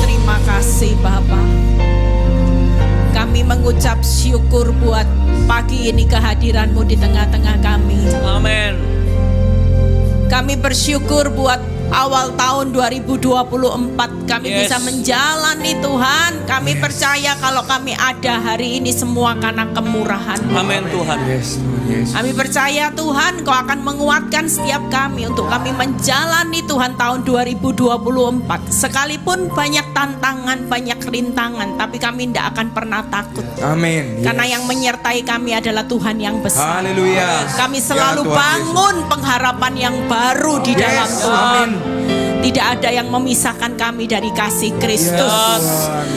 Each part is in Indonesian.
Terima kasih Bapa. Kami mengucap syukur buat pagi ini kehadiran-Mu di tengah-tengah kami. Amin. Kami bersyukur buat awal tahun 2024 kami bisa menjalani Tuhan. Kami percaya kalau kami ada hari ini semua karena kemurahan. Amin Tuhan. Kami percaya Tuhan Kau akan menguatkan setiap kami untuk kami menjalani Tuhan tahun 2024. Sekalipun banyak tantangan, banyak rintangan, tapi kami tidak akan pernah takut. Amin. Karena yang menyertai kami adalah Tuhan yang besar. Haleluya. Kami selalu Ya, Tuhan bangun pengharapan yang baru di dalam Tuhan. Amin. Tidak ada yang memisahkan kami dari kasih Kristus.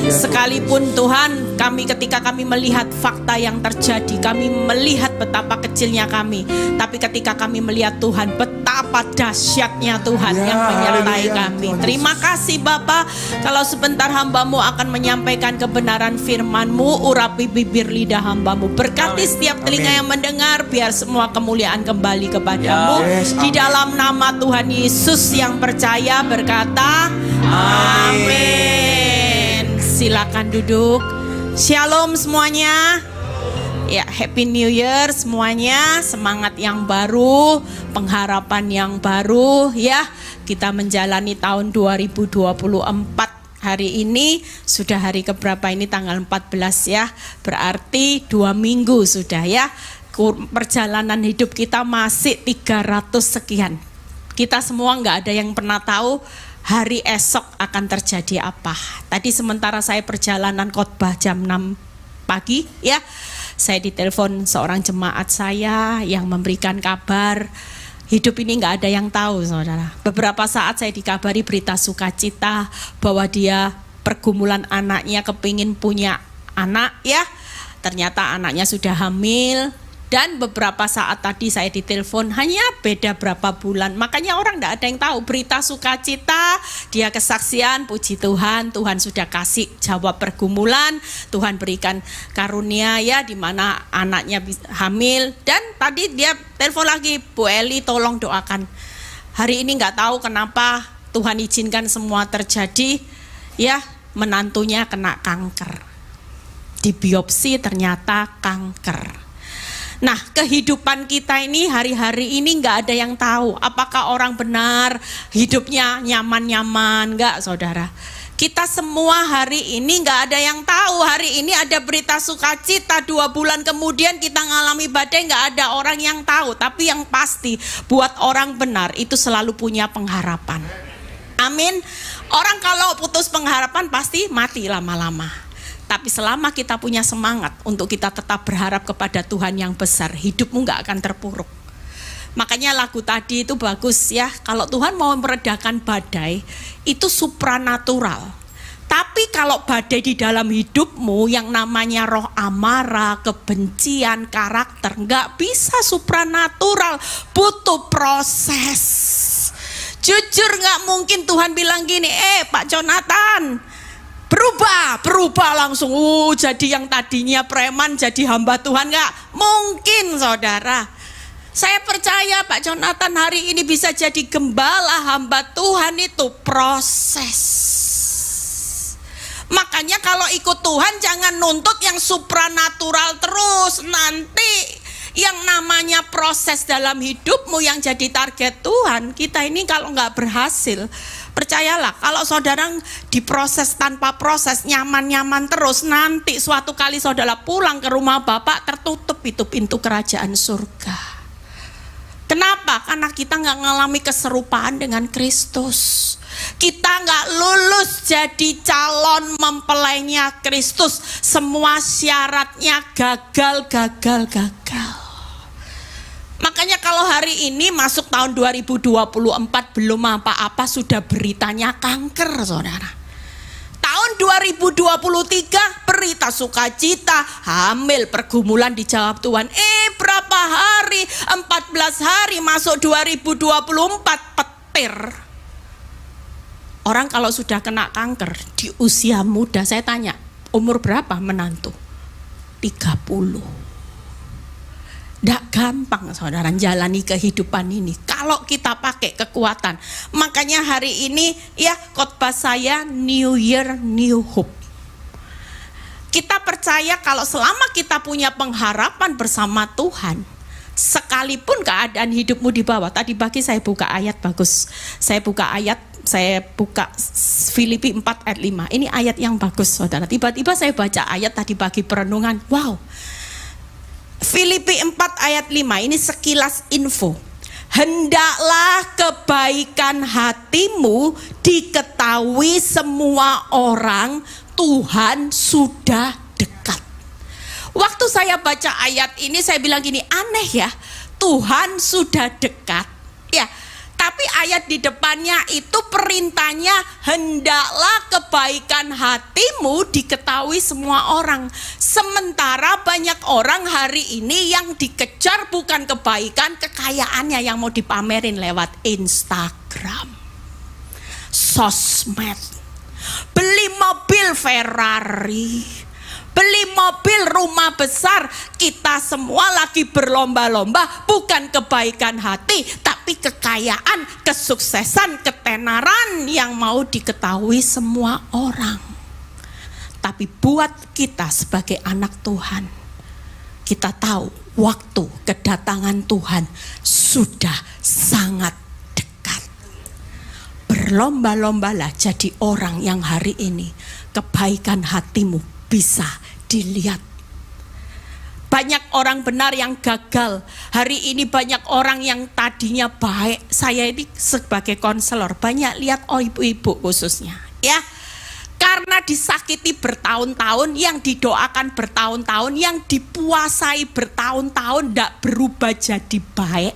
Yes. Sekalipun Tuhan, kami ketika kami melihat fakta yang terjadi, kami melihat betapa kecilnya kami. Tapi ketika kami melihat Tuhan, betapa dahsyatnya Tuhan yang menyertai kami. Terima kasih Bapa. Kalau sebentar hamba-Mu akan menyampaikan kebenaran firman-Mu, urapi bibir lidah hamba-Mu. Berkati setiap telinga yang mendengar, biar semua kemuliaan kembali kepada-Mu. Di dalam nama Tuhan Yesus yang percaya berkata amin. Silakan duduk. Shalom semuanya. Ya, Happy New Year semuanya. Semangat yang baru, pengharapan yang baru ya. Kita menjalani tahun 2024. Hari ini sudah hari keberapa ini, tanggal 14 ya. Berarti 2 minggu sudah ya. Perjalanan hidup kita masih 300 sekian. Kita semua nggak ada yang pernah tahu hari esok akan terjadi apa. Tadi sementara saya perjalanan khotbah jam 6 pagi ya, saya ditelepon seorang jemaat saya yang memberikan kabar, hidup ini nggak ada yang tahu saudara. Beberapa saat saya dikabari berita sukacita bahwa dia pergumulan anaknya kepingin punya anak ya, ternyata anaknya sudah hamil. Dan beberapa saat tadi saya ditelepon hanya beda berapa bulan. Makanya orang tidak ada yang tahu berita sukacita, dia kesaksian, puji Tuhan, Tuhan sudah kasih jawab pergumulan, Tuhan berikan karunia ya di mana anaknya hamil. Dan tadi dia telepon lagi, Bu Eli tolong doakan. Hari ini nggak tahu kenapa Tuhan izinkan semua terjadi ya, menantunya kena kanker. Di biopsi ternyata kanker. Nah, kehidupan kita ini hari-hari ini nggak ada yang tahu apakah orang benar hidupnya nyaman-nyaman, nggak saudara. Kita semua hari ini nggak ada yang tahu. Hari ini ada berita sukacita, 2 bulan kemudian kita ngalami badai, nggak ada orang yang tahu. Tapi yang pasti buat orang benar itu selalu punya pengharapan. Amin. Orang kalau putus pengharapan pasti mati lama-lama. Tapi selama kita punya semangat untuk kita tetap berharap kepada Tuhan yang besar, hidupmu gak akan terpuruk. Makanya lagu tadi itu bagus ya. Kalau Tuhan mau meredakan badai, itu supranatural. Tapi kalau badai di dalam hidupmu yang namanya roh amarah, kebencian, karakter, gak bisa supranatural, butuh proses. Jujur gak mungkin Tuhan bilang gini, Pak Jonathan, berubah langsung jadi yang tadinya preman jadi hamba Tuhan. Nggak mungkin saudara. Saya percaya Pak Jonathan hari ini bisa jadi gembala hamba Tuhan, itu proses. Makanya kalau ikut Tuhan jangan nuntut yang supranatural terus. Nanti yang namanya proses dalam hidupmu yang jadi target Tuhan, kita ini kalau nggak berhasil, percayalah, kalau saudara diproses tanpa proses, nyaman-nyaman terus, nanti suatu kali saudara pulang ke rumah Bapak, tertutup itu pintu kerajaan surga. Kenapa? Karena kita nggak ngalami keserupaan dengan Kristus. Kita nggak lulus jadi calon mempelainya Kristus. Semua syaratnya gagal. Makanya kalau hari ini masuk tahun 2024 belum apa-apa sudah beritanya kanker saudara. Tahun 2023 berita sukacita, hamil, pergumulan dijawab Tuhan. Berapa hari? 14 hari masuk 2024 petir. Orang kalau sudah kena kanker di usia muda, saya tanya, umur berapa menantu? 30. Nggak gampang saudara jalani kehidupan ini kalau kita pakai kekuatan. Makanya hari ini ya khotbah saya New Year New Hope. Kita percaya kalau selama kita punya pengharapan bersama Tuhan, sekalipun keadaan hidupmu di bawah. Tadi pagi saya buka ayat bagus. Saya buka Filipi 4 ayat 5. Ini ayat yang bagus saudara. Tiba-tiba saya baca ayat tadi pagi perenungan. Wow. Filipi 4 ayat 5 ini sekilas info. Hendaklah kebaikan hatimu diketahui semua orang, Tuhan sudah dekat. Waktu saya baca ayat ini saya bilang gini, aneh ya, Tuhan sudah dekat. Ya, tapi ayat di depannya itu perintahnya hendaklah kebaikan hatimu diketahui semua orang. Sementara banyak orang hari ini yang dikejar bukan kebaikan, kekayaannya yang mau dipamerin lewat Instagram, sosmed. Beli mobil Ferrari, beli mobil rumah besar. Kita semua lagi berlomba-lomba bukan kebaikan hati, tapi kekayaan, kesuksesan, ketenaran yang mau diketahui semua orang. Tapi buat kita sebagai anak Tuhan, kita tahu waktu kedatangan Tuhan sudah sangat. Berlomba-lombalah jadi orang yang hari ini kebaikan hatimu bisa dilihat. Banyak orang benar yang gagal. Hari ini banyak orang yang tadinya baik. Saya ini sebagai konselor banyak lihat ibu-ibu khususnya. Ya, karena disakiti bertahun-tahun, yang didoakan bertahun-tahun, yang dipuasai bertahun-tahun tidak berubah jadi baik.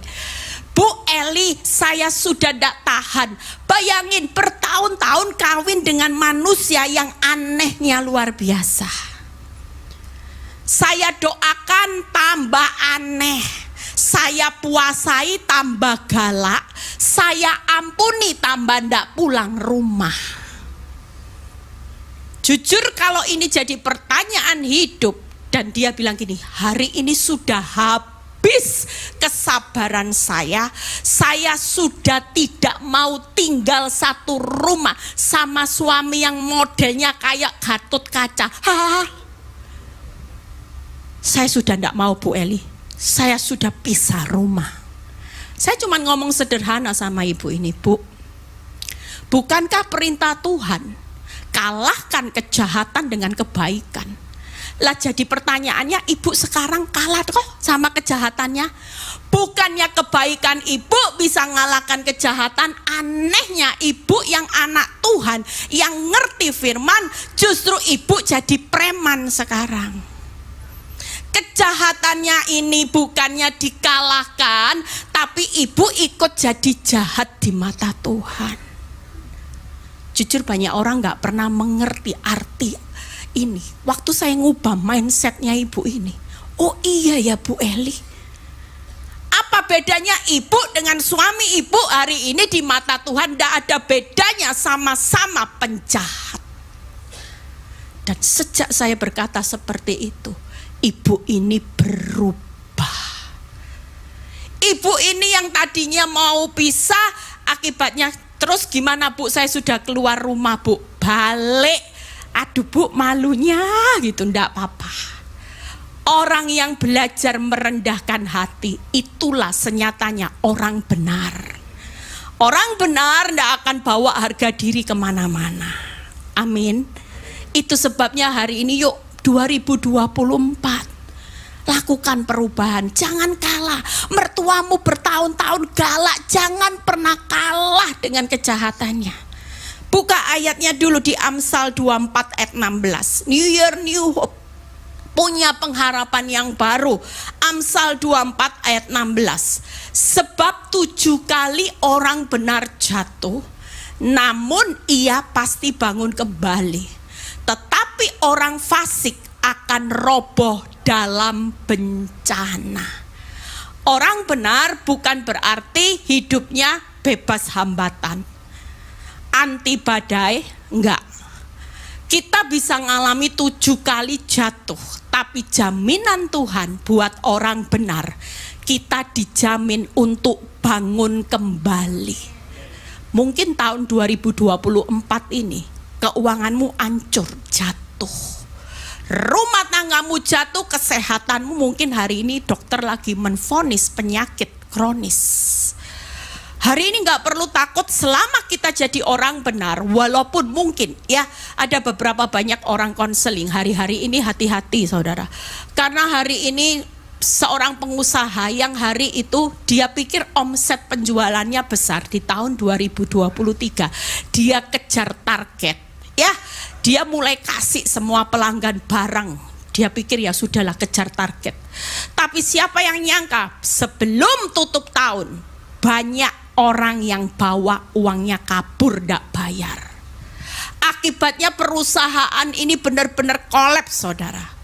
Bu Eli, saya sudah tidak tahan. Bayangin bertahun-tahun kawin dengan manusia yang anehnya luar biasa. Saya doakan tambah aneh. Saya puasai tambah galak. Saya ampuni tambah tidak pulang rumah. Jujur kalau ini jadi pertanyaan hidup. Dan dia bilang gini, hari ini sudah habis kesabaran saya sudah tidak mau tinggal satu rumah sama suami yang modelnya kayak Gatot Kaca. Saya sudah tidak mau Bu Eli, saya sudah pisah rumah. Saya cuma ngomong sederhana sama ibu ini, Bu, bukankah perintah Tuhan kalahkan kejahatan dengan kebaikan? Lah jadi pertanyaannya, ibu sekarang kalah kok sama kejahatannya. Bukannya kebaikan ibu bisa ngalahkan kejahatan. Anehnya ibu yang anak Tuhan, yang ngerti firman, justru ibu jadi preman sekarang. Kejahatannya ini bukannya dikalahkan, tapi ibu ikut jadi jahat di mata Tuhan. Jujur banyak orang gak pernah mengerti arti ini. Waktu saya ngubah mindsetnya ibu ini, oh iya ya Bu Eli, apa bedanya ibu dengan suami ibu hari ini di mata Tuhan? Tidak ada bedanya, sama-sama penjahat. Dan sejak saya berkata seperti itu, ibu ini berubah. Ibu ini yang tadinya mau pisah, akibatnya terus gimana Bu? Saya sudah keluar rumah Bu, balik. Aduh Bu, malunya gitu, ndak apa-apa. Orang yang belajar merendahkan hati, itulah senyatanya orang benar. Orang benar ndak akan bawa harga diri kemana-mana. Amin. Itu sebabnya hari ini yuk 2024 lakukan perubahan. Jangan kalah. Mertuamu bertahun-tahun galak, jangan pernah kalah dengan kejahatannya. Buka ayatnya dulu di Amsal 24 ayat 16. New Year New Hope, punya pengharapan yang baru. Amsal 24 ayat 16. Sebab 7 kali orang benar jatuh, namun ia pasti bangun kembali. Tetapi orang fasik akan roboh dalam bencana. Orang benar bukan berarti hidupnya bebas hambatan. anti badai? Enggak. Kita bisa ngalami 7 kali jatuh, tapi jaminan Tuhan buat orang benar, kita dijamin untuk bangun kembali. Mungkin tahun 2024 ini keuanganmu hancur, jatuh. Rumah tanggamu jatuh, kesehatanmu mungkin hari ini dokter lagi menvonis penyakit kronis. Hari ini nggak perlu takut selama kita jadi orang benar, walaupun mungkin ya ada beberapa banyak orang konseling hari-hari ini, hati-hati saudara. Karena hari ini seorang pengusaha yang hari itu dia pikir omset penjualannya besar di tahun 2023. Dia kejar target ya, dia mulai kasih semua pelanggan barang. Dia pikir ya sudahlah kejar target. Tapi siapa yang nyangka sebelum tutup tahun banyak orang yang bawa uangnya kabur ndak bayar. Akibatnya perusahaan ini benar-benar kolaps saudara.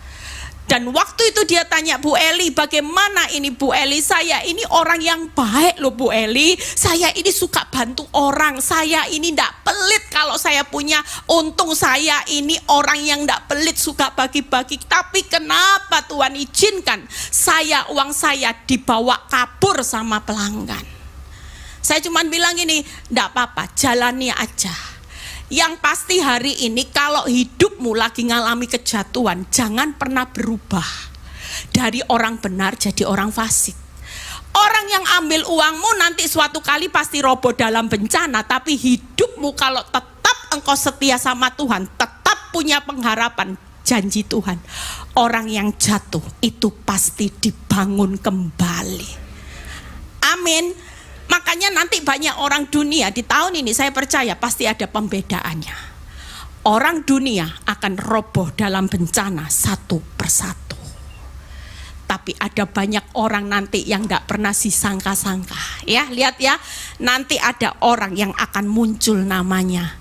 Dan waktu itu dia tanya Bu Eli, bagaimana ini Bu Eli? Saya ini orang yang baik loh Bu Eli. Saya ini suka bantu orang. Saya ini ndak pelit kalau saya punya untung. Saya ini orang yang ndak pelit, suka bagi-bagi. Tapi kenapa Tuhan izinkan uang saya dibawa kabur sama pelanggan? Saya cuma bilang gini, ndak apa-apa, jalani aja. Yang pasti hari ini kalau hidupmu lagi ngalami kejatuhan, jangan pernah berubah dari orang benar jadi orang fasik. Orang yang ambil uangmu nanti suatu kali pasti roboh dalam bencana, tapi hidupmu kalau tetap engkau setia sama Tuhan, tetap punya pengharapan janji Tuhan, orang yang jatuh itu pasti dibangun kembali. Amin. Makanya nanti banyak orang dunia di tahun ini, saya percaya pasti ada pembedaannya. Orang dunia akan roboh dalam bencana satu persatu. Tapi ada banyak orang nanti yang gak pernah disangka-sangka. Ya, lihat ya, nanti ada orang yang akan muncul namanya,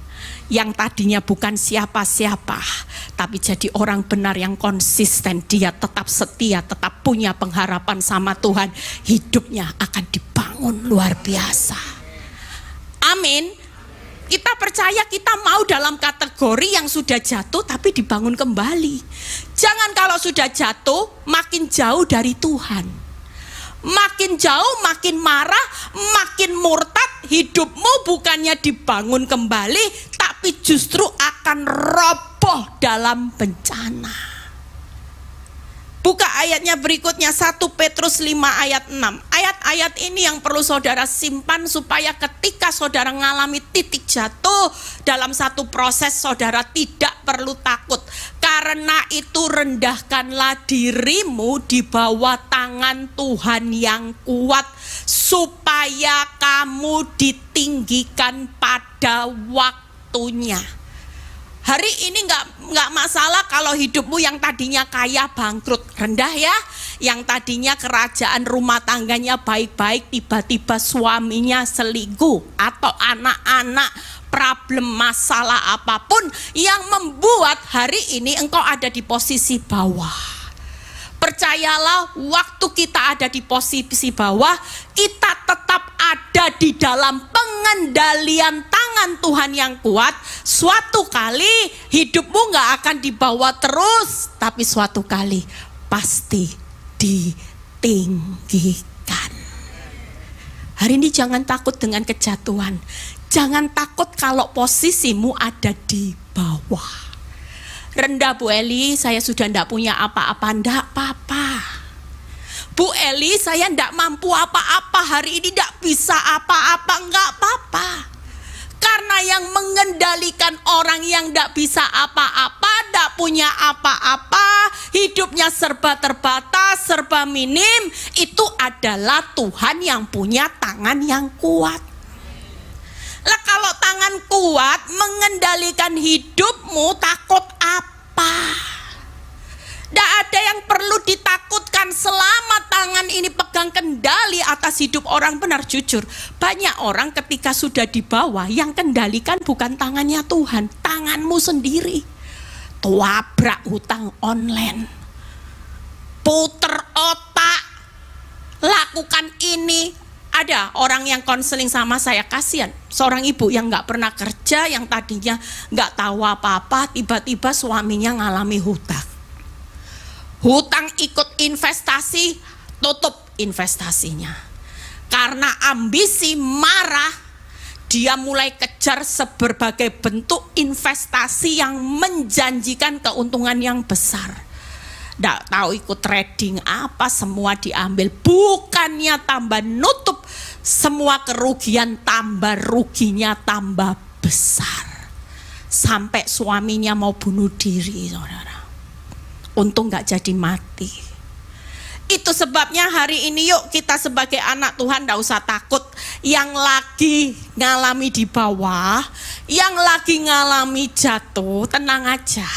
yang tadinya bukan siapa-siapa, tapi jadi orang benar yang konsisten. Dia tetap setia, tetap punya pengharapan sama Tuhan. Hidupnya akan dibangun luar biasa. Amin. Kita percaya kita mau dalam kategori yang sudah jatuh tapi dibangun kembali. Jangan kalau sudah jatuh makin jauh dari Tuhan. Makin jauh, makin marah, makin murtad. Hidupmu bukannya dibangun kembali, tapi justru akan roboh dalam bencana. Buka ayatnya berikutnya, 1 Petrus 5 ayat 6. Ayat-ayat ini yang perlu saudara simpan supaya ketika saudara mengalami titik jatuh dalam satu proses, saudara tidak perlu takut. Karena itu rendahkanlah dirimu di bawah tangan Tuhan yang kuat, supaya kamu ditinggikan pada waktunya. Hari ini nggak masalah kalau hidupmu yang tadinya kaya bangkrut, rendah ya. Yang tadinya kerajaan rumah tangganya baik-baik, tiba-tiba suaminya selingkuh, atau anak-anak problem masalah apapun yang membuat hari ini engkau ada di posisi bawah. Percayalah, waktu kita ada di posisi bawah, kita tetap ada di dalam pengendalian tangan Tuhan yang kuat. Suatu kali hidupmu gak akan dibawa terus, tapi suatu kali pasti ditinggikan. Hari ini jangan takut dengan kejatuhan. Jangan takut kalau posisimu ada di bawah. Rendah Bu Eli, saya sudah tidak punya apa-apa. Tidak apa-apa. Bu Eli, saya tidak mampu apa-apa. Hari ini tidak bisa apa-apa. Enggak apa-apa. Karena yang mengendalikan orang yang tidak bisa apa-apa, tidak punya apa-apa, hidupnya serba terbatas, serba minim, itu adalah Tuhan yang punya tangan yang kuat. Lah kalau tangan kuat mengendalikan hidupmu, takut apa? Tidak ada yang perlu ditakutkan selama tangan ini pegang kendali atas hidup orang benar. Jujur, banyak orang ketika sudah di bawah yang kendalikan bukan tangannya Tuhan, tanganmu sendiri. Tuabrak hutang online, puter otak, lakukan ini. ada orang yang konseling sama saya, kasihan. Seorang ibu yang nggak pernah kerja, yang tadinya nggak tahu apa-apa, tiba-tiba suaminya ngalami hutang. Hutang ikut investasi, tutup investasinya. Karena ambisi, marah, dia mulai kejar berbagai bentuk investasi yang menjanjikan keuntungan yang besar. Nggak tahu ikut trading apa, semua diambil. Bukannya tambah nutup, semua kerugian tambah ruginya tambah besar. Sampai suaminya mau bunuh diri, saudara. Untung nggak jadi mati. Itu sebabnya hari ini yuk kita sebagai anak Tuhan gak usah takut. Yang lagi ngalami di bawah, yang lagi ngalami jatuh, tenang aja.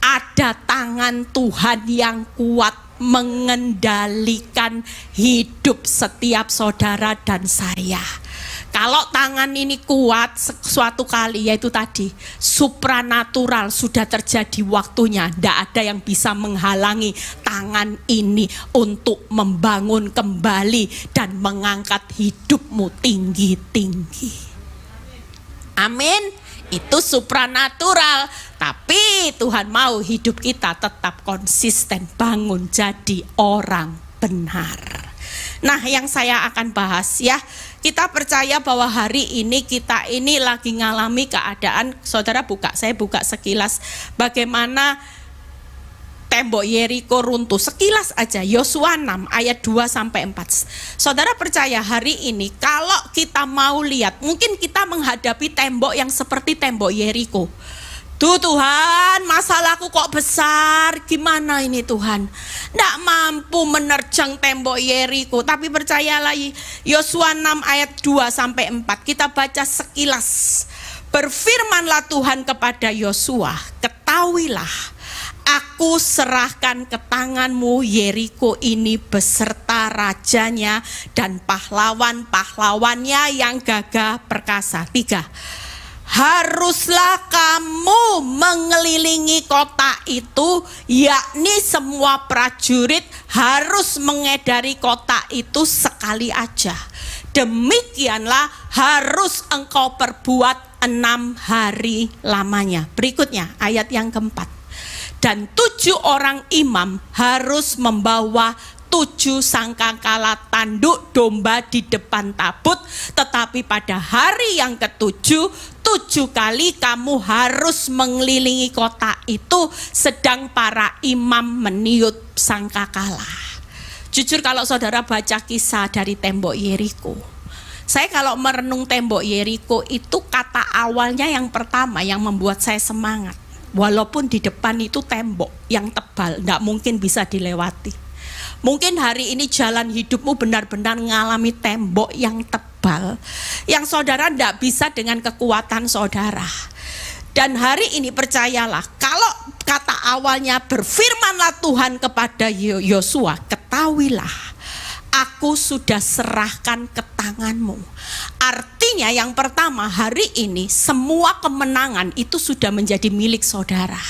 Ada tangan Tuhan yang kuat mengendalikan hidup setiap saudara dan saya. Kalau tangan ini kuat, suatu kali yaitu tadi supranatural sudah terjadi waktunya. Tidak ada yang bisa menghalangi tangan ini untuk membangun kembali dan mengangkat hidupmu tinggi-tinggi. Amin. Itu supranatural. Tapi Tuhan mau hidup kita tetap konsisten, bangun jadi orang benar. Nah, yang saya akan bahas ya, kita percaya bahwa hari ini kita ini lagi ngalami keadaan, saudara saya buka sekilas bagaimana tembok Yeriko runtuh, sekilas aja, Yosua 6 ayat 2-4. Saudara percaya hari ini kalau kita mau lihat, mungkin kita menghadapi tembok yang seperti tembok Yeriko. Tuh Tuhan, masalahku kok besar, gimana ini Tuhan? Nggak mampu menerjang tembok Yeriko. Tapi percayalah, Yosua 6 ayat 2-4, kita baca sekilas. Berfirmanlah Tuhan kepada Yosua, ketahuilah, aku serahkan ke tanganmu Yeriko ini beserta rajanya dan pahlawan-pahlawannya yang gagah perkasa. 3. Haruslah kamu mengelilingi kota itu, yakni semua prajurit harus mengedari kota itu sekali aja. Demikianlah harus engkau perbuat 6 hari lamanya. Berikutnya ayat yang keempat. Dan 7 orang imam harus membawa 7 sangkakala tanduk domba di depan tabut, tetapi pada hari yang ke-7, 7 kali kamu harus mengelilingi kota itu sedang para imam meniup sangkakala. Jujur kalau saudara baca kisah dari tembok Yeriko, saya kalau merenung tembok Yeriko itu kata awalnya yang pertama yang membuat saya semangat. Walaupun di depan itu tembok yang tebal, tidak mungkin bisa dilewati. Mungkin hari ini jalan hidupmu benar-benar mengalami tembok yang tebal, yang saudara tidak bisa dengan kekuatan saudara. Dan hari ini percayalah, kalau kata awalnya berfirmanlah Tuhan kepada Yosua, ketahuilah, aku sudah serahkan ke tanganmu. Artinya yang pertama, hari ini semua kemenangan itu sudah menjadi milik saudara.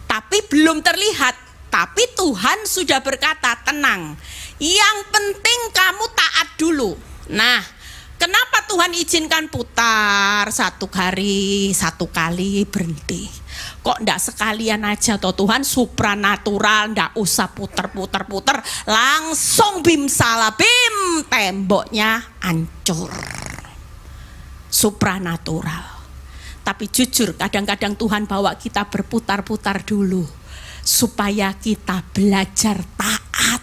Tapi belum terlihat. Tapi Tuhan sudah berkata, tenang, yang penting kamu taat dulu. Nah, kenapa Tuhan izinkan putar 1 kali berhenti? Kok enggak sekalian aja toh Tuhan, supranatural, enggak usah puter, langsung bim salah bim, temboknya hancur. Supranatural. Tapi jujur kadang-kadang Tuhan bawa kita berputar-putar dulu, supaya kita belajar taat.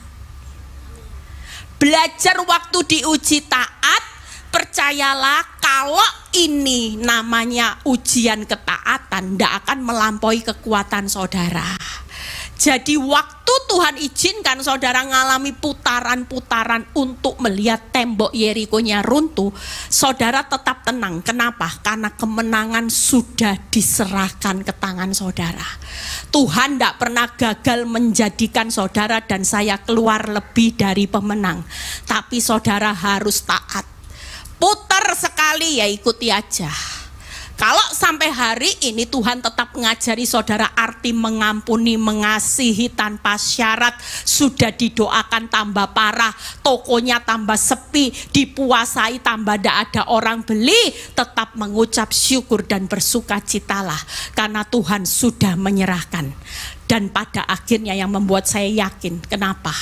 Belajar waktu diuji taat, percayalah kalau ini namanya ujian ketaatan, tidak akan melampaui kekuatan saudara. Jadi waktu Tuhan izinkan saudara mengalami putaran-putaran untuk melihat tembok Yerikonya runtuh, saudara tetap tenang. Kenapa? Karena kemenangan sudah diserahkan ke tangan saudara. Tuhan tidak pernah gagal menjadikan saudara dan saya keluar lebih dari pemenang. Tapi saudara harus taat. Putar sekali ya ikuti aja. Kalau sampai hari ini Tuhan tetap mengajari saudara arti mengampuni, mengasihi tanpa syarat, sudah didoakan tambah parah, tokonya tambah sepi, dipuasai tambah tidak ada orang beli, tetap mengucap syukur dan bersukacitalah karena Tuhan sudah menyerahkan. Dan pada akhirnya yang membuat saya yakin, kenapa?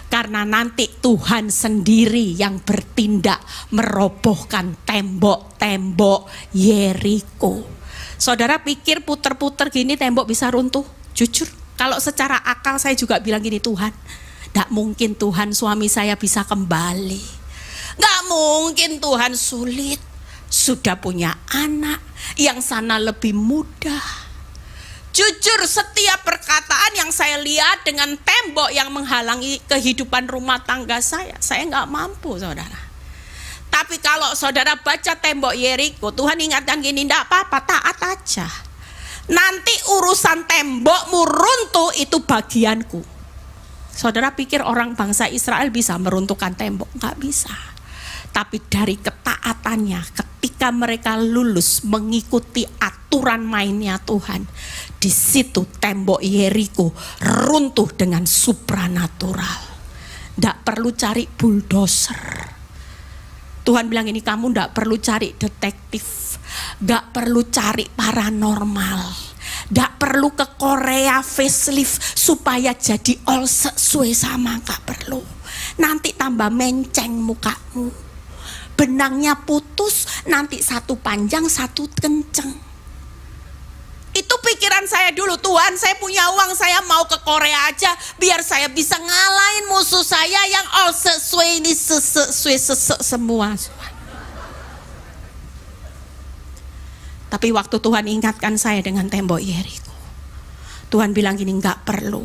Karena nanti Tuhan sendiri yang bertindak merobohkan tembok-tembok Yeriko. Saudara pikir puter-puter gini tembok bisa runtuh? Jujur, kalau secara akal saya juga bilang gini, Tuhan, tidak mungkin Tuhan suami saya bisa kembali. Tidak mungkin Tuhan sulit. Sudah punya anak, yang sana lebih mudah. Jujur, setiap perkataan yang saya lihat dengan tembok yang menghalangi kehidupan rumah tangga saya nggak mampu, saudara. Tapi kalau saudara baca tembok Yeriko, Tuhan ingatkan gini, enggak apa-apa, taat aja. Nanti urusan tembokmu runtuh itu bagianku. Saudara pikir orang bangsa Israel bisa meruntuhkan tembok? Enggak bisa. Tapi dari ketaatannya, ketika mereka lulus mengikuti aturan mainnya Tuhan, di situ tembok Yeriko runtuh dengan supranatural. Tidak perlu cari bulldozer. Tuhan bilang ini, kamu tidak perlu cari detektif, tidak perlu cari paranormal, tidak perlu ke Korea facelift supaya jadi all sesuai sama, nggak perlu. Nanti tambah menceng mukamu. Benangnya putus, nanti satu panjang, satu kenceng. Itu pikiran saya dulu, Tuhan saya punya uang, saya mau ke Korea aja, biar saya bisa ngalahin musuh saya yang all sesuai ini sesuai semua. Tapi waktu Tuhan ingatkan saya dengan tembok Yeriko, Tuhan bilang gini, nggak perlu.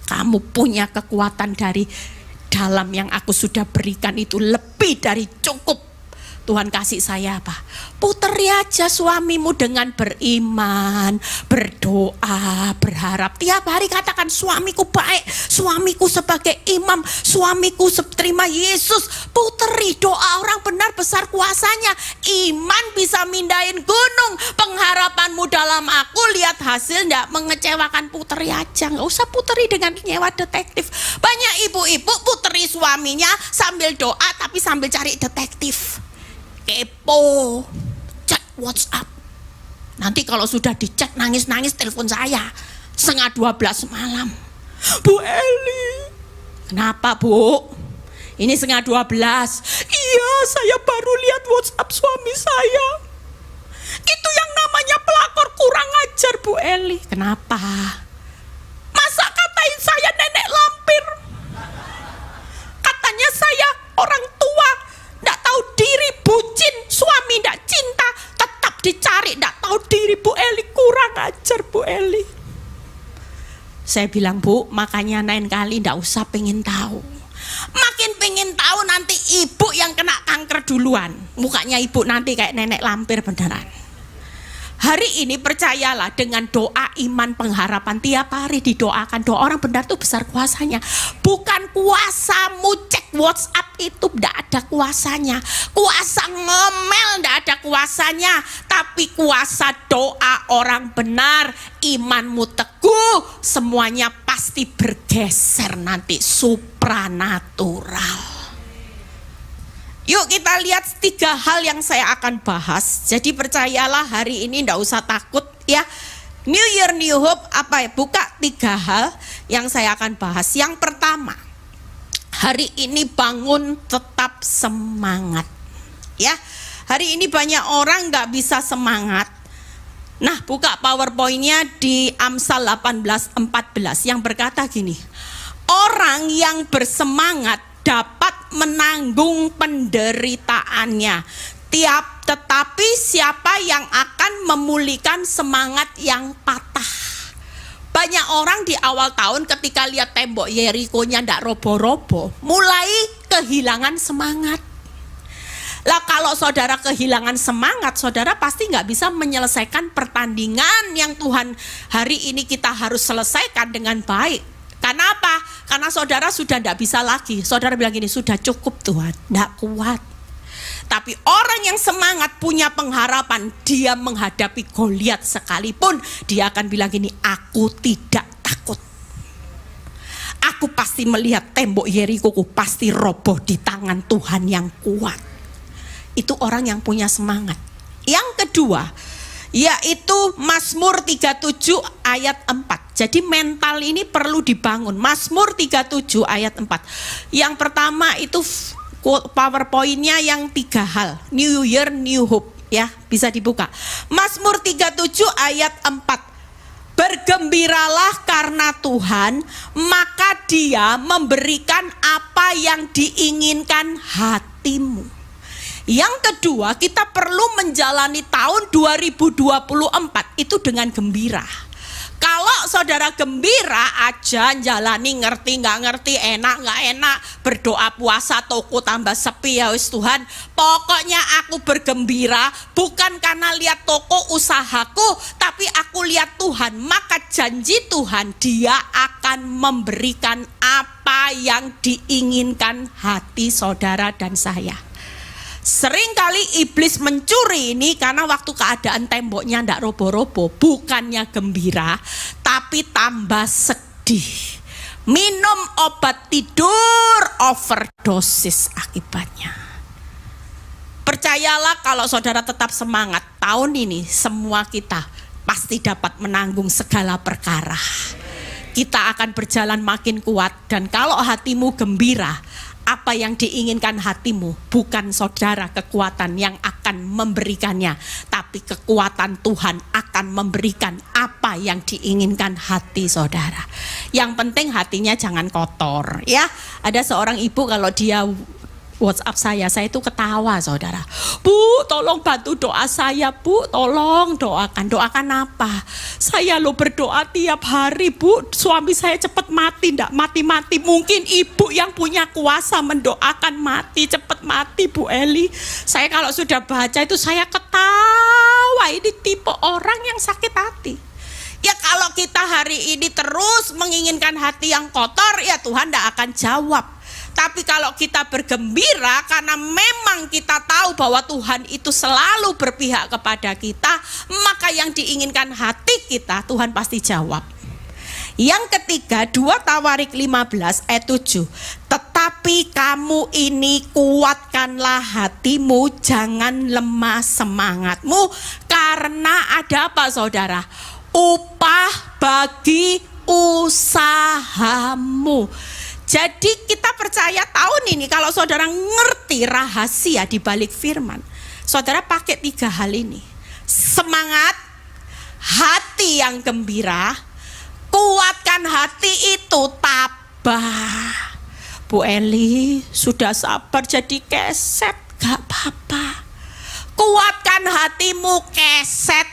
Kamu punya kekuatan dari dalam yang aku sudah berikan, itu lebih dari cukup. Tuhan kasih saya apa? Puteri aja suamimu dengan beriman, berdoa, berharap. Tiap hari katakan, suamiku baik, suamiku sebagai imam, suamiku terima Yesus. Puteri, doa orang benar besar kuasanya. Iman bisa mindahin gunung. Pengharapanmu dalam aku, lihat hasil, tidak mengecewakan. Puteri aja, nggak usah puteri dengan nyewa detektif. Banyak ibu-ibu puteri suaminya sambil doa tapi sambil cari detektif. Kepo, cek WhatsApp. Nanti kalau sudah dicek nangis-nangis telepon saya 11:30 malam. Bu Eli, kenapa Bu? Ini 11:30. Iya, saya baru lihat WhatsApp suami saya. Itu yang namanya pelakor kurang ajar Bu Eli. Kenapa? Masa katain saya nenek lampir? Katanya saya orang tua, nggak tahu diri, bucin, suami nggak cinta, tetap dicari, nggak tahu diri. Bu Eli kurang ajar Bu Eli. Saya bilang, Bu, makanya lain kali nggak usah pengen tahu. Makin pengen tahu nanti ibu yang kena kanker duluan. Mukanya ibu nanti kayak nenek lampir beneran. Hari ini percayalah, dengan doa iman pengharapan tiap hari didoakan. Doa orang benar itu besar kuasanya. Bukan kuasamu cek WhatsApp, itu tidak ada kuasanya. Kuasa ngomel tidak ada kuasanya. Tapi kuasa doa orang benar, imanmu teguh, semuanya pasti bergeser nanti supranatural. Yuk kita lihat 3 hal yang saya akan bahas. Jadi percayalah hari ini tidak usah takut ya. New Year New Hope apa ya? Buka 3 hal yang saya akan bahas. Yang pertama, hari ini bangun tetap semangat. Ya, hari ini banyak orang nggak bisa semangat. Nah, buka PowerPoint-nya di Amsal 18:14 yang berkata gini. Orang yang bersemangat dapat menanggung penderitaannya. Tetapi siapa yang akan memulihkan semangat yang patah? Banyak orang di awal tahun ketika lihat tembok Yeriko-nya ndak robo-robo, mulai kehilangan semangat. Lah kalau saudara kehilangan semangat, saudara pasti nggak bisa menyelesaikan pertandingan yang Tuhan hari ini kita harus selesaikan dengan baik. Karena apa? Karena saudara sudah tidak bisa lagi. Saudara bilang gini, sudah cukup Tuhan, tidak kuat. Tapi orang yang semangat punya pengharapan, dia menghadapi Goliat sekalipun, dia akan bilang gini, aku tidak takut. Aku pasti melihat tembok Yeriko pasti roboh di tangan Tuhan yang kuat. Itu orang yang punya semangat. Yang kedua, yaitu Mazmur 37 ayat 4. Jadi mental ini perlu dibangun. Mazmur 37 ayat 4. Yang pertama itu PowerPoint-nya yang 3 hal. New Year, New Hope. Ya, bisa dibuka. Mazmur 37 ayat 4. Bergembiralah karena Tuhan, maka Dia memberikan apa yang diinginkan hatimu. Yang kedua, kita perlu menjalani tahun 2024 itu dengan gembira. Kalau saudara gembira aja, jalani ngerti nggak ngerti, enak nggak enak, berdoa puasa toko tambah sepi, ya wis Tuhan, pokoknya aku bergembira bukan karena lihat toko usahaku, tapi aku lihat Tuhan, maka janji Tuhan, Dia akan memberikan apa yang diinginkan hati saudara dan saya. Seringkali iblis mencuri ini karena waktu keadaan temboknya ndak robo-robo, bukannya gembira tapi tambah sedih. Minum obat tidur, overdosis akibatnya. Percayalah kalau saudara tetap semangat, tahun ini semua kita pasti dapat menanggung segala perkara. Kita akan berjalan makin kuat, dan kalau hatimu gembira, apa yang diinginkan hatimu bukan saudara kekuatan yang akan memberikannya, tapi kekuatan Tuhan akan memberikan apa yang diinginkan hati saudara. Yang penting hatinya jangan kotor ya. Ada seorang ibu kalau dia WhatsApp saya itu ketawa saudara. Bu, tolong bantu doa saya bu, tolong doakan apa? Saya lo berdoa tiap hari bu, suami saya cepat mati, ndak mati-mati. Mungkin ibu yang punya kuasa mendoakan mati, cepat mati Bu Eli. Saya kalau sudah baca itu saya ketawa, ini tipe orang yang sakit hati. Ya kalau kita hari ini terus menginginkan hati yang kotor, ya Tuhan ndak akan jawab. Tapi kalau kita bergembira karena memang kita tahu bahwa Tuhan itu selalu berpihak kepada kita, maka yang diinginkan hati kita Tuhan pasti jawab. Yang ketiga, 2 Tawarik 15 ayat 7. Tetapi kamu ini kuatkanlah hatimu, jangan lemah semangatmu, karena ada apa saudara? Upah bagi usahamu. Jadi kita percaya tahun ini kalau saudara ngerti rahasia di balik firman, saudara pakai 3 hal ini. Semangat, hati yang gembira, kuatkan hati itu tabah. Bu Eli sudah sabar jadi keset, gak apa-apa. Kuatkan hatimu, keset.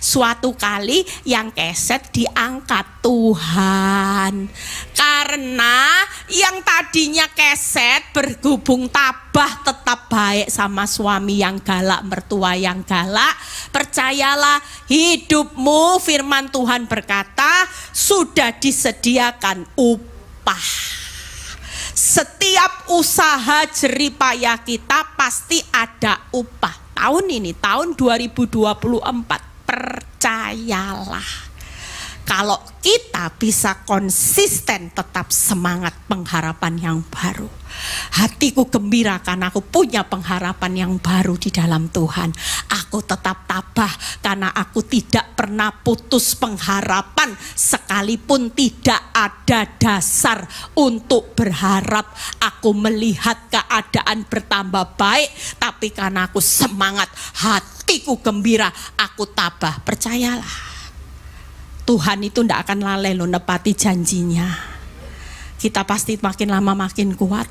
Suatu kali yang keset diangkat Tuhan. Karena yang tadinya keset bergubung tabah, tetap baik sama suami yang galak, mertua yang galak. Percayalah hidupmu, firman Tuhan berkata, sudah disediakan upah. Setiap usaha jeripayah kita pasti ada upah. Tahun ini, tahun 2024, percayalah. Kalau kita bisa konsisten tetap semangat pengharapan yang baru. Hatiku gembira karena aku punya pengharapan yang baru di dalam Tuhan. Aku tetap tabah karena aku tidak pernah putus pengharapan, sekalipun tidak ada dasar untuk berharap. Aku melihat keadaan bertambah baik, tapi karena aku semangat, hatiku gembira, aku tabah. Percayalah, Tuhan itu tidak akan lalai loh nepati janjinya. Kita pasti makin lama makin kuat.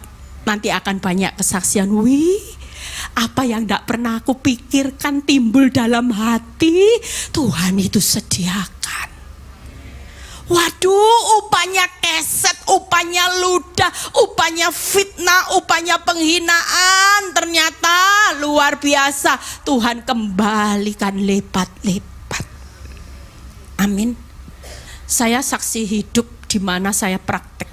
Nanti akan banyak kesaksian. Wih, apa yang tidak pernah aku pikirkan timbul dalam hati, Tuhan itu sediakan. Waduh, upahnya keset, upahnya ludah, upahnya fitnah, upahnya penghinaan, ternyata luar biasa. Tuhan kembalikan lepat-lepat. Amin. Saya saksi hidup di mana saya praktek.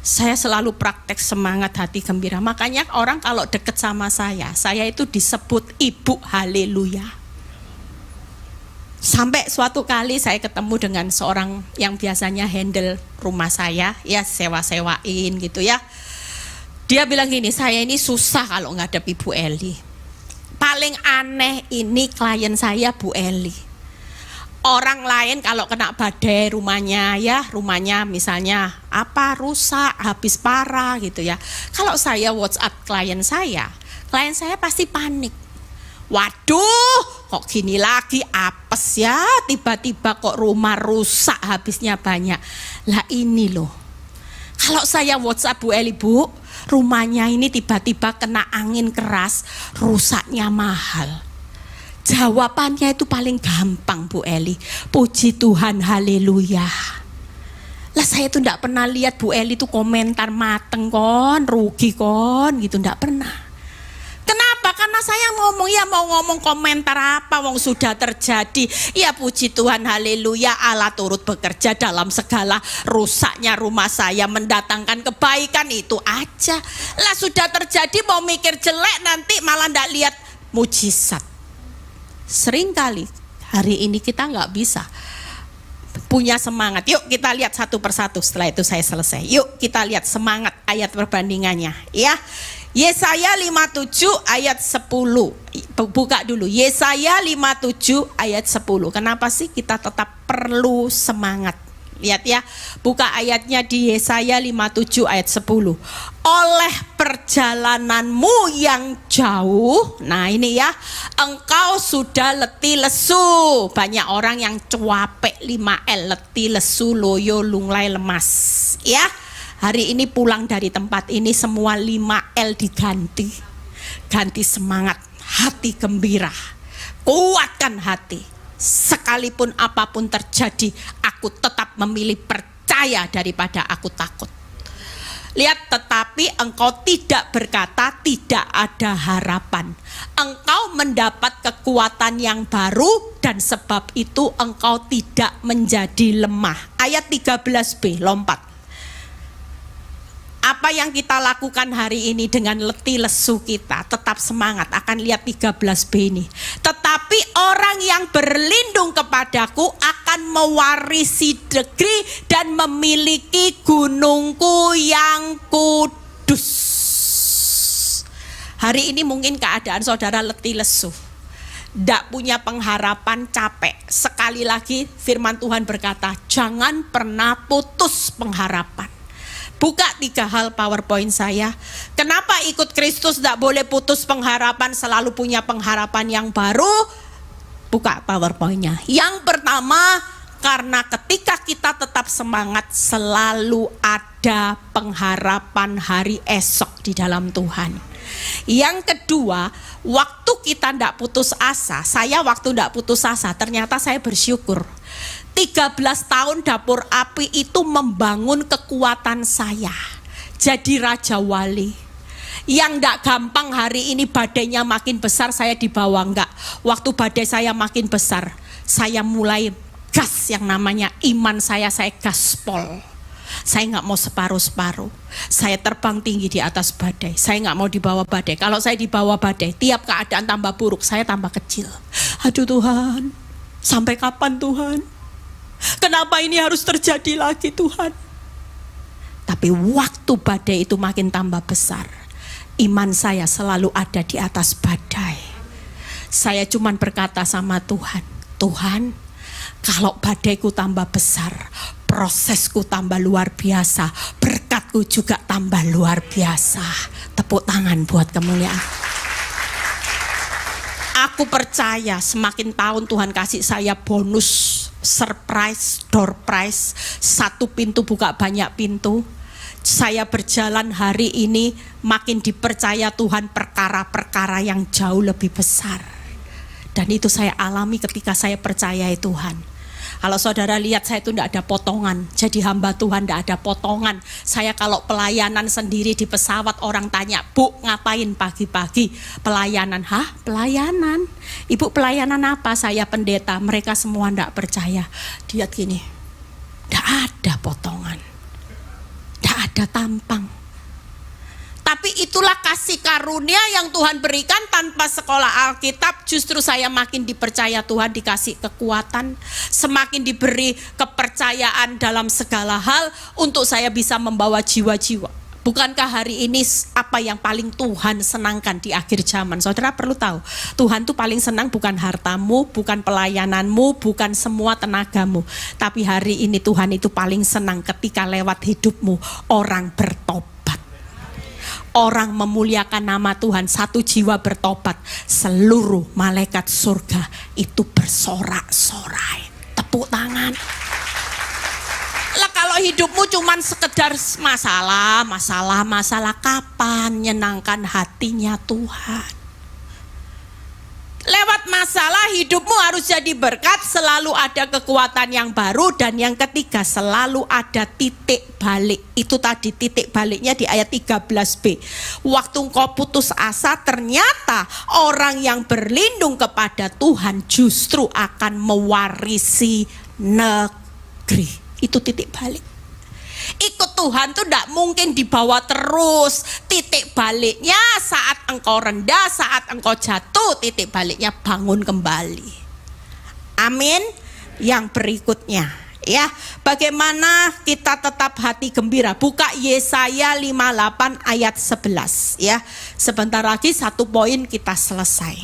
Saya selalu praktek semangat hati gembira. Makanya orang kalau deket sama saya itu disebut Ibu Haleluya. Sampai suatu kali saya ketemu dengan seorang yang biasanya handle rumah saya, ya sewa-sewain gitu ya. Dia bilang gini, saya ini susah kalau ngadep Ibu Eli. Paling aneh ini klien saya Bu Eli. Orang lain kalau kena badai rumahnya misalnya rusak, habis parah gitu ya. Kalau saya WhatsApp klien saya pasti panik. Waduh, kok gini lagi, apes ya, tiba-tiba kok rumah rusak, habisnya banyak. Lah ini loh, kalau saya WhatsApp Bu Eli, Bu, rumahnya ini tiba-tiba kena angin keras, rusaknya mahal. Jawabannya itu paling gampang Bu Eli, puji Tuhan, haleluya. Lah saya tuh enggak pernah lihat Bu Eli tuh komentar mateng kon, rugi kon gitu, enggak pernah. Kenapa? Karena saya mau ngomong komentar apa, wong sudah terjadi. Ya puji Tuhan, haleluya, Allah turut bekerja dalam segala rusaknya rumah saya, mendatangkan kebaikan, itu aja. Lah sudah terjadi, mau mikir jelek nanti malah ndak lihat mujizat. Seringkali hari ini kita nggak bisa punya semangat. Yuk kita lihat satu persatu, setelah itu saya selesai. Yuk kita lihat semangat ayat perbandingannya ya. Yesaya 57 ayat 10. Buka dulu Yesaya 57 ayat 10. Kenapa sih kita tetap perlu semangat? Lihat ya, buka ayatnya di Yesaya 57 ayat 10. Oleh perjalananmu yang jauh, nah ini ya, engkau sudah letih lesu. Banyak orang yang cuapek 5L, letih lesu, loyo, lunglai, lemas. Ya, hari ini pulang dari tempat ini semua 5L diganti. Ganti semangat, hati gembira, kuatkan hati. Sekalipun apapun terjadi, aku tetap memilih percaya daripada aku takut. Lihat, tetapi engkau tidak berkata tidak ada harapan. Engkau mendapat kekuatan yang baru dan sebab itu engkau tidak menjadi lemah. Ayat 13b, lompat. Apa yang kita lakukan hari ini dengan letih lesu kita, tetap semangat. Akan lihat 13b ini. Tetapi orang yang berlindung kepadaku akan mewarisi negeri dan memiliki gunungku yang kudus. Hari ini mungkin keadaan saudara letih lesu, tidak punya pengharapan, capek. Sekali lagi firman Tuhan berkata, jangan pernah putus pengharapan. Buka 3 hal PowerPoint saya. Kenapa ikut Kristus tidak boleh putus pengharapan, selalu punya pengharapan yang baru? Buka PowerPoint-nya. Yang pertama, karena ketika kita tetap semangat, selalu ada pengharapan hari esok di dalam Tuhan. Yang kedua, waktu kita tidak putus asa. Saya waktu tidak putus asa, ternyata saya bersyukur. 13 tahun dapur api itu membangun kekuatan saya jadi raja wali. Yang enggak gampang hari ini badainya makin besar, saya dibawa enggak. Waktu badai saya makin besar, saya mulai gas yang namanya iman saya gaspol. Saya enggak mau separuh-separuh. Saya terbang tinggi di atas badai. Saya enggak mau dibawa badai. Kalau saya dibawa badai, tiap keadaan tambah buruk, saya tambah kecil. Aduh Tuhan, sampai kapan Tuhan? Kenapa ini harus terjadi lagi Tuhan? Tapi waktu badai itu makin tambah besar, iman saya selalu ada di atas badai. Saya cuman berkata sama Tuhan, Tuhan, kalau badaiku tambah besar, prosesku tambah luar biasa, berkatku juga tambah luar biasa. Tepuk tangan buat kemuliaan. Aku percaya semakin tahun Tuhan kasih saya bonus, surprise, door prize, satu pintu buka banyak pintu. Saya berjalan hari ini makin dipercaya Tuhan perkara-perkara yang jauh lebih besar. Dan itu saya alami ketika saya percayai Tuhan. Kalau saudara lihat, saya itu tidak ada potongan. Jadi hamba Tuhan tidak ada potongan. Saya kalau pelayanan sendiri di pesawat, orang tanya, Bu ngapain pagi-pagi? Pelayanan. Hah? Pelayanan? Ibu pelayanan apa? Saya pendeta. Mereka semua tidak percaya. Lihat gini, tidak ada potongan. Tidak ada. ada tampang. Tapi itulah kasih karunia yang Tuhan berikan. Tanpa sekolah Alkitab justru saya makin dipercaya Tuhan, dikasih kekuatan, semakin diberi kepercayaan dalam segala hal untuk saya bisa membawa jiwa-jiwa. Bukankah hari ini apa yang paling Tuhan senangkan di akhir zaman? Saudara perlu tahu, Tuhan tuh paling senang bukan hartamu, bukan pelayananmu, bukan semua tenagamu. Tapi hari ini Tuhan itu paling senang ketika lewat hidupmu orang bertobat. Orang memuliakan nama Tuhan, satu jiwa bertobat, seluruh malaikat surga itu bersorak-sorai. Tepuk tangan. Lah kalau hidupmu cuman sekedar masalah, kapan nyenangkan hatinya Tuhan? Lewat masalah hidupmu harus jadi berkat, selalu ada kekuatan yang baru. Dan yang ketiga, selalu ada titik balik. Itu tadi titik baliknya di ayat 13b. Waktu engkau putus asa, ternyata orang yang berlindung kepada Tuhan justru akan mewarisi negeri. Itu titik balik. Ikut Tuhan tuh tidak mungkin dibawa terus. Titik baliknya saat engkau rendah, saat engkau jatuh, titik baliknya bangun kembali. Amin. Yang berikutnya, ya, bagaimana kita tetap hati gembira? Buka Yesaya 58 ayat 11, ya. Sebentar lagi satu poin kita selesai.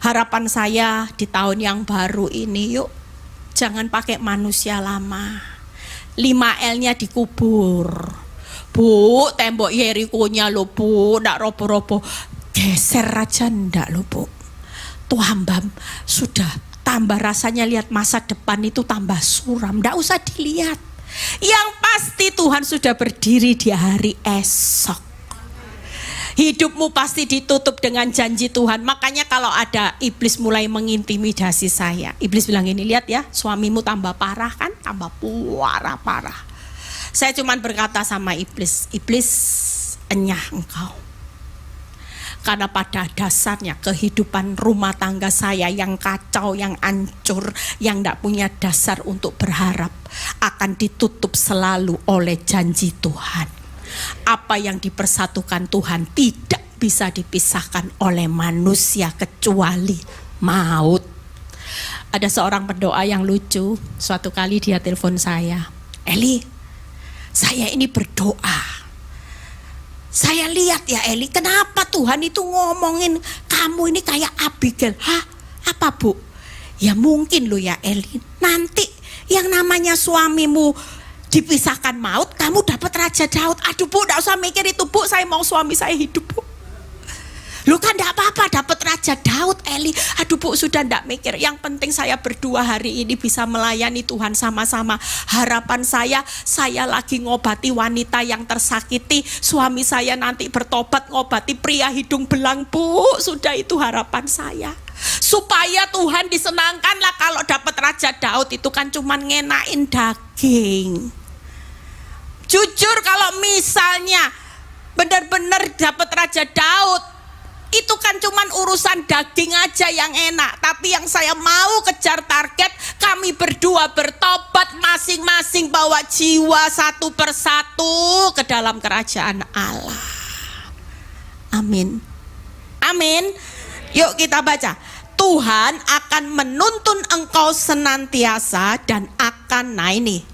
Harapan saya di tahun yang baru ini, yuk jangan pakai manusia lama. 5L-nya dikubur. Bu, tembok Yerikonya lo bu, ndak robo-robo. Geser aja ndak lo bu. Tuhan Bam, sudah tambah rasanya lihat masa depan itu tambah suram. Ndak usah dilihat. Yang pasti Tuhan sudah berdiri di hari esok. Hidupmu pasti ditutup dengan janji Tuhan. Makanya kalau ada iblis mulai mengintimidasi saya, iblis bilang ini, lihat ya, suamimu tambah parah kan, tambah parah. Saya cuman berkata sama iblis, iblis, enyah engkau. Karena pada dasarnya kehidupan rumah tangga saya yang kacau, yang hancur, yang tidak punya dasar untuk berharap, akan ditutup selalu oleh janji Tuhan. Apa yang dipersatukan Tuhan tidak bisa dipisahkan oleh manusia kecuali maut. Ada seorang pendoa yang lucu. Suatu kali dia telepon saya, Eli, saya ini berdoa. Saya lihat ya Eli, kenapa Tuhan itu ngomongin kamu ini kayak Abigail? Hah? Apa bu? Ya mungkin lo ya Eli, nanti yang namanya suamimu dipisahkan maut, kamu dapat Raja Daud. Aduh bu, tidak usah mikir itu bu, saya mau suami saya hidup bu. Lu kan tidak apa-apa dapat Raja Daud Eli. Aduh bu, sudah tidak mikir. Yang penting saya berdua hari ini bisa melayani Tuhan sama-sama. Harapan saya lagi ngobati wanita yang tersakiti. Suami saya nanti bertobat ngobati pria hidung belang bu. Sudah itu harapan saya. Supaya Tuhan disenangkan lah. Kalau dapat Raja Daud itu kan cuman ngenain daging. Jujur kalau misalnya benar-benar dapat Raja Daud, itu kan cuman urusan daging aja yang enak. Tapi yang saya mau kejar target, kami berdua bertobat, masing-masing bawa jiwa satu persatu ke dalam kerajaan Allah. Amin. Amin. Yuk kita baca. Tuhan akan menuntun engkau senantiasa dan akan, nah ini,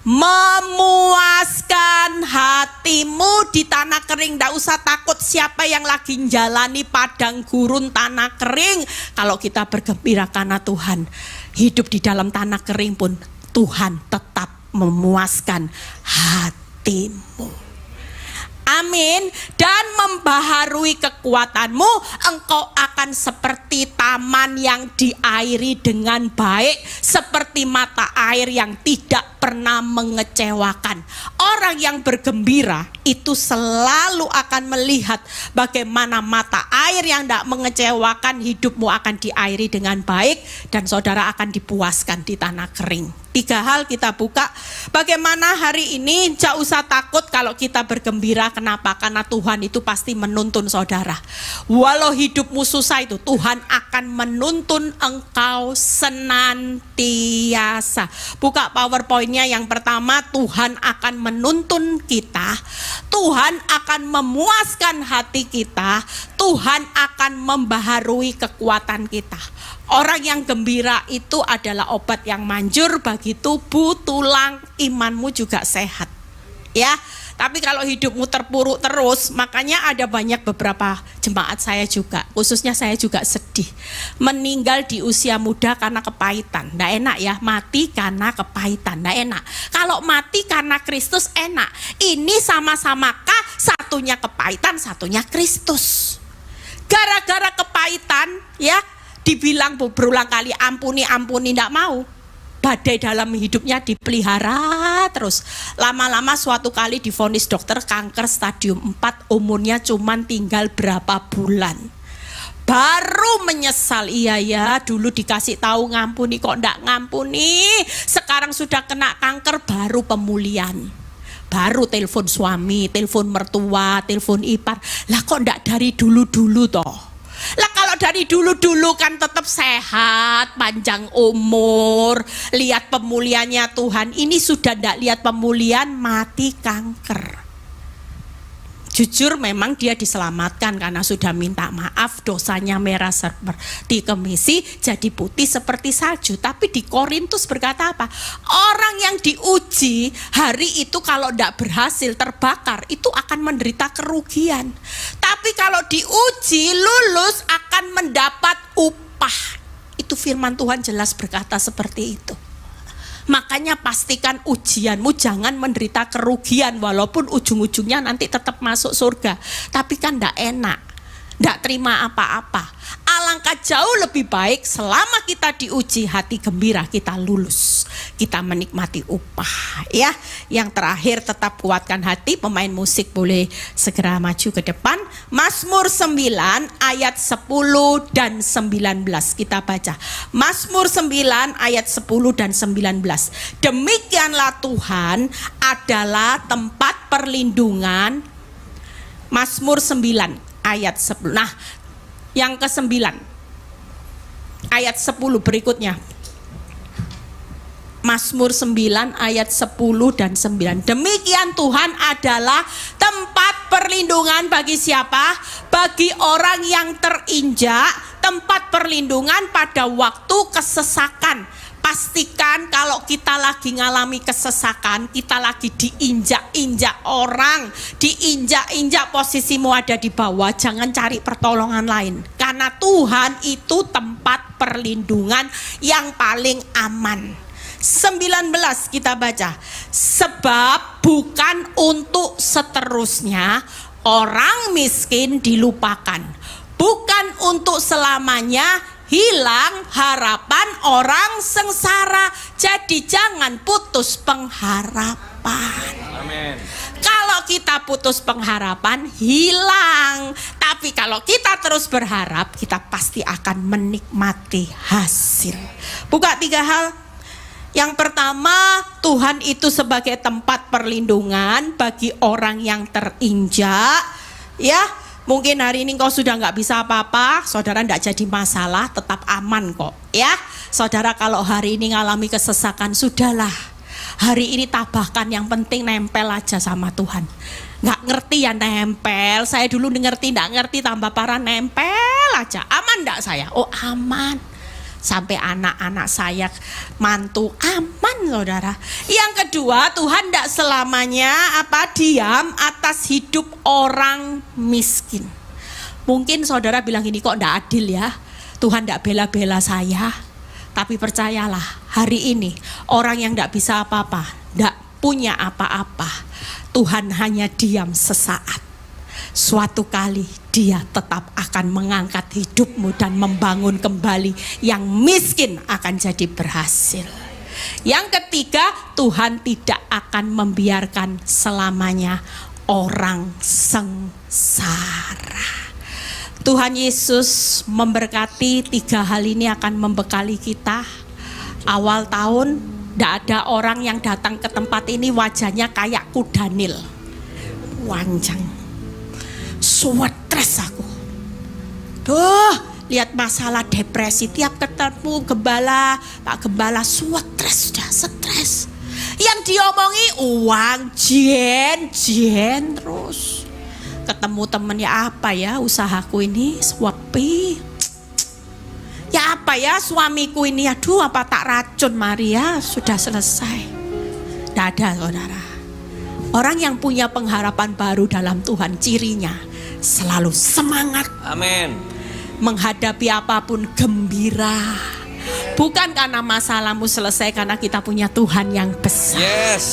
memuaskan hatimu di tanah kering. Tidak usah takut siapa yang lagi jalani padang gurun tanah kering. Kalau kita bergembira karena Tuhan, hidup di dalam tanah kering pun Tuhan tetap memuaskan hatimu. Amin. Dan membaharui kekuatanmu, engkau akan seperti taman yang diairi dengan baik, seperti mata air yang tidak pernah mengecewakan. Orang yang bergembira itu selalu akan melihat bagaimana mata air yang tidak mengecewakan, hidupmu akan diairi dengan baik dan saudara akan dipuaskan di tanah kering. 3 hal kita buka. Bagaimana hari ini, tidak usah takut kalau kita bergembira. Kenapa? Karena Tuhan itu pasti menuntun saudara. Walau hidupmu susah itu, Tuhan akan menuntun engkau senantiasa. Buka PowerPoint-nya. Pokoknya yang pertama, Tuhan akan menuntun kita, Tuhan akan memuaskan hati kita, Tuhan akan membaharui kekuatan kita. Orang yang gembira itu adalah obat yang manjur bagi tubuh, tulang, imanmu juga sehat. Ya, tapi kalau hidupmu terpuruk terus, makanya ada banyak beberapa jemaat saya juga, khususnya saya juga sedih. Meninggal di usia muda karena kepahitan. Nggak enak ya, mati karena kepahitan, nggak enak. Kalau mati karena Kristus enak. Ini sama-samakah satunya kepahitan, satunya Kristus. Gara-gara kepahitan ya, dibilang berulang kali ampuni, ndak mau. Badai dalam hidupnya dipelihara terus. Lama-lama suatu kali divonis dokter kanker stadium 4, umurnya cuman tinggal berapa bulan. Baru menyesal, iya ya dulu dikasih tahu ngampuni kok ndak ngampuni. Sekarang sudah kena kanker, baru pemulihan. Baru telepon suami, telepon mertua, telepon ipar. Lah kok ndak dari dulu-dulu toh? Lah kalau dari dulu-dulu kan tetap sehat, panjang umur, lihat pemulihannya Tuhan. Ini sudah ndak lihat pemulihan, mati kanker. Jujur memang dia diselamatkan karena sudah minta maaf, dosanya merah seperti kemisi, jadi putih seperti salju. Tapi di Korintus berkata apa? Orang yang diuji hari itu kalau tidak berhasil terbakar, itu akan menderita kerugian. Tapi kalau diuji lulus akan mendapat upah. Itu firman Tuhan jelas berkata seperti itu. Makanya pastikan ujianmu jangan menderita kerugian, walaupun ujung-ujungnya nanti tetap masuk surga. Tapi kan tidak enak, tidak terima apa-apa. Alangkah jauh lebih baik selama kita diuji hati gembira, kita lulus, kita menikmati upah. Ya, yang terakhir tetap kuatkan hati. Pemain musik boleh segera maju ke depan. Mazmur 9 ayat 10 dan 19 kita baca. Mazmur 9 ayat 10 dan 19. Demikianlah Tuhan adalah tempat perlindungan. Mazmur 9 ayat 10. Nah, yang ke-9 ayat 10 berikutnya. Mazmur 9 ayat 10 dan 9. Demikian Tuhan adalah tempat perlindungan bagi siapa? Bagi orang yang terinjak, tempat perlindungan pada waktu kesesakan. Pastikan kalau kita lagi ngalami kesesakan, kita lagi diinjak-injak orang, diinjak-injak, posisimu ada di bawah, jangan cari pertolongan lain. Karena Tuhan itu tempat perlindungan yang paling aman. 19 kita baca. Sebab bukan untuk seterusnya orang miskin dilupakan, bukan untuk selamanya hilang harapan orang sengsara. Jadi jangan putus pengharapan. Amin. Kalau kita putus pengharapan, hilang. Tapi kalau kita terus berharap, kita pasti akan menikmati hasil. Buka 3 hal. Yang pertama, Tuhan itu sebagai tempat perlindungan bagi orang yang terinjak. Ya, mungkin hari ini kau sudah nggak bisa apa-apa, saudara nggak jadi masalah, tetap aman kok. Ya, saudara kalau hari ini ngalami kesesakan, sudahlah. Hari ini tabahkan, yang penting nempel aja sama Tuhan. Nggak ngerti ya nempel, saya dulu ngerti, nggak ngerti tambah parah, nempel aja. Aman nggak saya? Oh aman. Sampai anak-anak saya, mantu, aman saudara. Yang kedua, Tuhan tidak selamanya diam atas hidup orang miskin. Mungkin saudara bilang gini, kok tidak adil ya, Tuhan tidak bela-bela saya. Tapi percayalah, hari ini orang yang tidak bisa apa-apa, tidak punya apa-apa, Tuhan hanya diam sesaat. Suatu kali dia tetap akan mengangkat hidupmu dan membangun kembali. Yang miskin akan jadi berhasil. Yang ketiga, Tuhan tidak akan membiarkan selamanya orang sengsara. Tuhan Yesus memberkati. 3 hal ini akan membekali kita. Awal tahun tidak ada orang yang datang ke tempat ini wajahnya kayak kudanil, wanjang. Stres aku. Duh, lihat masalah depresi, tiap ketemu gembala, Pak Gembala stres, sudah stres. Yang diomongi uang, jen terus. Ketemu temennya apa ya usahaku ini sepi. Ya apa ya suamiku ini, aduh apa tak racun Maria, sudah selesai. Tidak ada saudara. Orang yang punya pengharapan baru dalam Tuhan cirinya selalu semangat. Amin. Menghadapi apapun gembira. Bukan karena masalahmu selesai, karena kita punya Tuhan yang besar. Yes.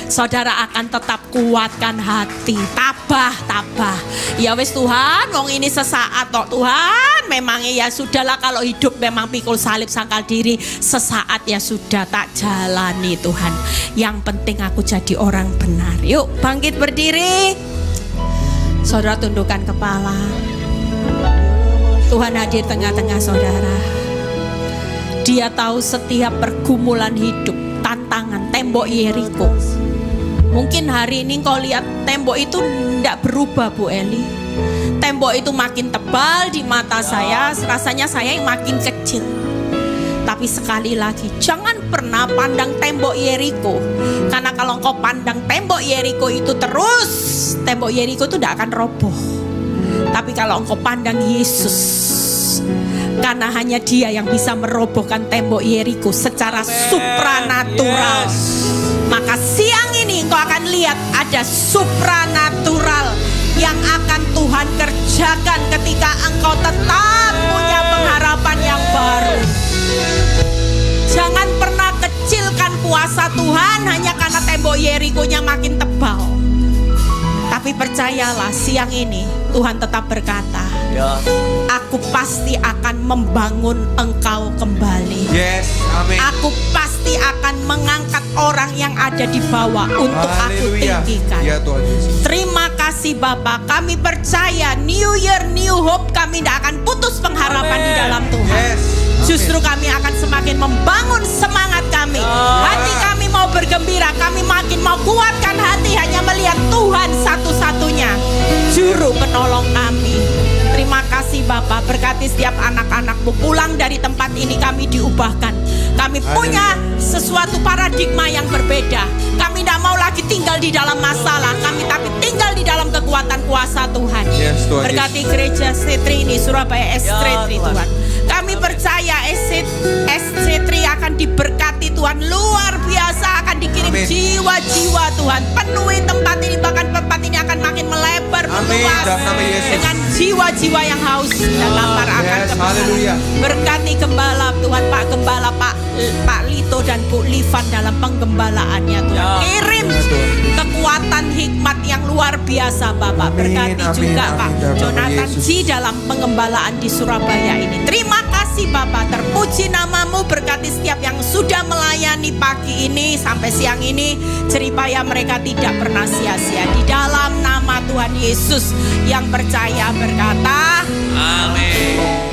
Saudara akan tetap kuatkan hati. Tabah. Ya wis Tuhan, wong ini sesaat kok Tuhan. Memangnya ya sudahlah, kalau hidup memang pikul salib sangkal diri. Sesaat ya sudah, tak jalani Tuhan. Yang penting aku jadi orang benar. Yuk bangkit berdiri. Saudara tundukkan kepala. Tuhan hadir tengah-tengah saudara. Dia tahu setiap pergumulan hidup, tantangan, tembok Yeriko. Mungkin hari ini kau lihat tembok itu tidak berubah Bu Eli. Tembok itu makin tebal di mata saya, rasanya saya yang makin kecil. Tapi sekali lagi, jangan pernah pandang tembok Yeriko. Karena kalau kau pandang tembok Yeriko itu terus, tembok Yeriko itu tidak akan roboh. Tapi kalau engkau pandang Yesus, karena hanya Dia yang bisa merobohkan tembok Yeriko secara supranatural. Maka siang ini engkau akan lihat ada supranatural yang akan Tuhan kerjakan ketika engkau tetap punya pengharapan yang baru. Jangan pernah kecilkan kuasa Tuhan hanya karena tembok Yeriko-nya makin tebal. Tapi percayalah, siang ini Tuhan tetap berkata, Ya. aku pasti akan membangun engkau kembali. Yes, amin. Aku pasti akan mengangkat orang yang ada di bawah untuk aku Haleluya. tinggikan. Ya Tuhan Yesus. Terima kasih Bapak, kami percaya New Year, New Hope, kami tidak akan putus pengharapan di dalam Tuhan. Yes. Justru kami akan semakin membangun semangat kami. Hati kami mau bergembira, kami makin mau kuatkan hati hanya melihat Tuhan satu-satunya juru penolong kami. Terima kasih Bapak, berkati setiap anak-anakmu pulang dari tempat ini kami diubahkan. Kami punya sesuatu paradigma yang berbeda. Kami tidak mau lagi tinggal di dalam masalah, kami tapi tinggal di dalam kekuatan kuasa Tuhan. Yes, Tuhan Berkati gereja S3 ini, Surabaya S3 Ya, Tuhan. Tuhan. Kami percaya S3 akan diberkati Tuhan, luar biasa, akan dikirim Amin. jiwa-jiwa Tuhan. Penuhi tempat ini, bahkan tempat ini akan makin melebar, Amin, meluas dalam nama Yesus. dengan jiwa-jiwa yang haus dan lapar akan Yes, kebenaran. haleluya. Berkati gembala Tuhan, Pak Gembala, Pak Lito dan Bu Livan dalam penggembalaannya Tuhan. Ya. Kirim Ya, Tuhan. kekuatan hikmat yang luar biasa Bapak. Amin, Berkati amin, juga amin, Pak dalam nama Jonathan Yesus. Ji dalam pengembalaan di Surabaya ini. Terima kasih Bapak, terpuji namamu. Berkati setiap yang sudah melayani pagi ini sampai siang ini, jeripaya mereka tidak pernah sia-sia. Di dalam nama Tuhan Yesus yang percaya berkata, Amin.